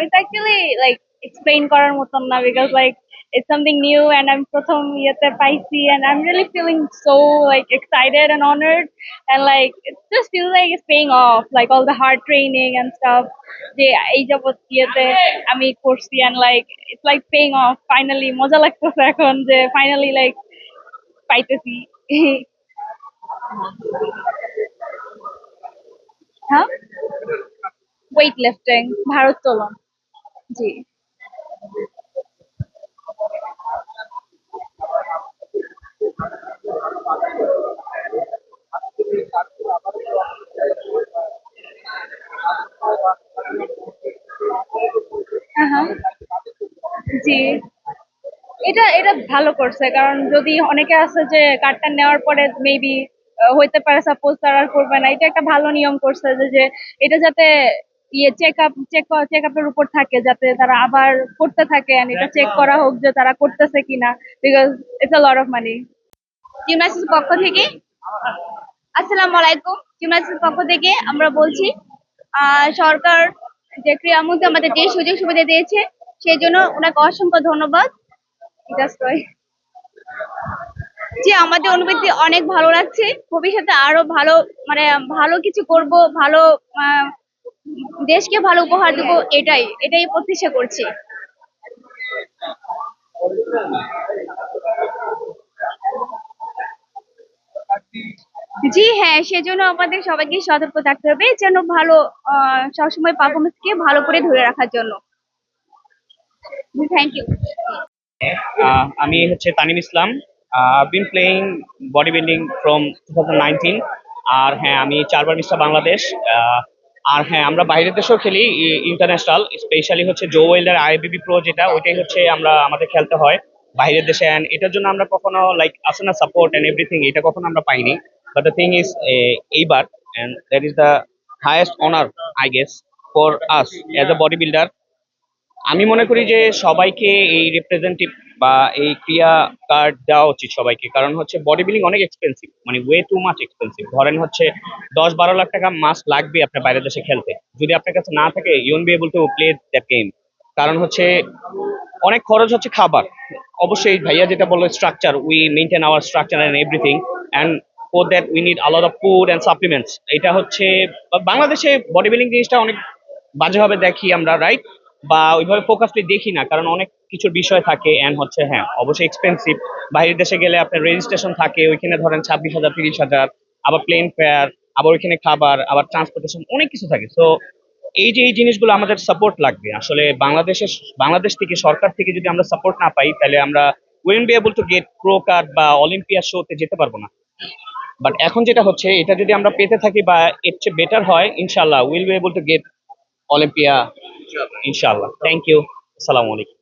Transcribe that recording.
It's actually like explain করার মতন না because like it's something new and I'm প্রথম ইয়েতে পাইছি and I'm really feeling so like excited and honored and like it just feels like it's paying off like all the hard training and stuff যে এই যাবত ইয়েতে আমি করছি and like it's like paying off finally মজা লাগতেছে এখন যে finally like পাইতেছি হ্যাঁ ওয়েট লিফটিং ভারোত্তোলন জি হ্যাঁ জি এটা এটা ভালো করছে কারণ যদি অনেকে আছে যে কার্ডটা নেওয়ার পরে মেবি হইতে পারে সাপোজ তারা আর করবে না এটা একটা ভালো নিয়ম করছে যে যে এটা যাতে ইয়ে চেক আপের উপর থাকে যাতে তারা আবার করতে থাকে and এটা চেক করা হোক যে তারা করতেছে কিনা because it's a lot of money gymnastics পক্ষ থেকে আসসালামু আলাইকুম জিমন্যাস্টিক্স পক্ষ থেকে আমরা বলছি সরকার যে ক্রীড়ামন্ত্রী আমাদের যে সুযোগ সুবিধা দিয়েছে সেই জন্য ওনাকে অসংখ্য ধন্যবাদ জাস্ট জি আমাদের অনুভূতি অনেক ভালো লাগছে ভবিষ্যতে আরো ভালো মানে ভালো কিছু করব ভালো আহ, দেশকে ভালো উপহার দেবো এটাই প্রত্যাশা করছি জি হ্যাঁ সেজন্য আমাদের সবাইকে সতর্ক থাকতে হবে যেন ভালো সবসময় পারফরমেন্স কে ভালো করে ধরে রাখার জন্য থ্যাংক ইউ আমি হচ্ছে Tanim Islam. Been playing body building from 2019। আর হ্যাঁ আমি 4বার মিস্টার বাংলাদেশ। আর হ্যাঁ আমরা বাইরের দেশেও খেলি ইন্টারন্যাশনাল, স্পেশালি হচ্ছে জো ওয়েল্ডার আইবিবি প্রো, যেটা ওইটাই হচ্ছে আমরা আমাদের খেলতে হয় বাইরের দেশে। অ্যান্ড এটার জন্য আমরা কখনো লাইক আসে না সাপোর্ট অ্যান্ড এভরিথিং, এটা কখনো আমরা পাইনি। বাট দ্য থিং ইজ এইবার, and that is the highest honour I guess for us as a body builder. আমি মনে করি যে সবাইকে এই রিপ্রেজেন্টেটিভ বা এই ক্রিয়া কার্ড দেওয়া উচিত সবাইকে, কারণ হচ্ছে বডি বিল্ডিং অনেক এক্সপেন্সিভ, মানে ওয়ে টু মাচ এক্সপেন্সিভ। ধরেন হচ্ছে 10-12 লাখ টাকা মাস লাগবে আপনার বাইরের দেশে খেলতে। যদি আপনার কাছে না থাকে you won't be able to play that game. কারণ হচ্ছে অনেক খরচ হচ্ছে খাবার। অবশ্যই ভাইয়া যেটা বললো structure, we maintain our structure and everything, and for that we need a lot of food and supplements. এটা হচ্ছে বাংলাদেশে বডি বিল্ডিং জিনিসটা অনেক বাজেভাবে দেখি আমরা, রাইট? বা ওইভাবে ফোকাসলি দেখি না, কারণ অনেক কিছুর বিষয় থাকে অ্যান্ড হচ্ছে হ্যাঁ অবশ্যই এক্সপেন্সিভ। বাইরের দেশে গেলে আপনার রেজিস্ট্রেশন থাকে, ওইখানে ধরেন 26,000 30,000, আবার প্লেন ফেয়ার, আবার ওইখানে খাবার, আবার ট্রান্সপোর্টেশন, অনেক কিছু থাকে। সো এই জিনিসগুলো আমাদের সাপোর্ট লাগবে আসলে। বাংলাদেশ থেকে সরকার থেকে যদি আমরা সাপোর্ট না পাই তাহলে আমরা will be able to gate pro card বা অলিম্পিয়া শোতে যেতে পারবো না। বাট এখন যেটা হচ্ছে এটা যদি আমরা পেতে থাকি বা এর চেয়ে বেটার হয়, ইনশাল্লাহ will be able to get Olympia ইনশাল্লাহ। Thank you. আসসালামু আলাইকুম।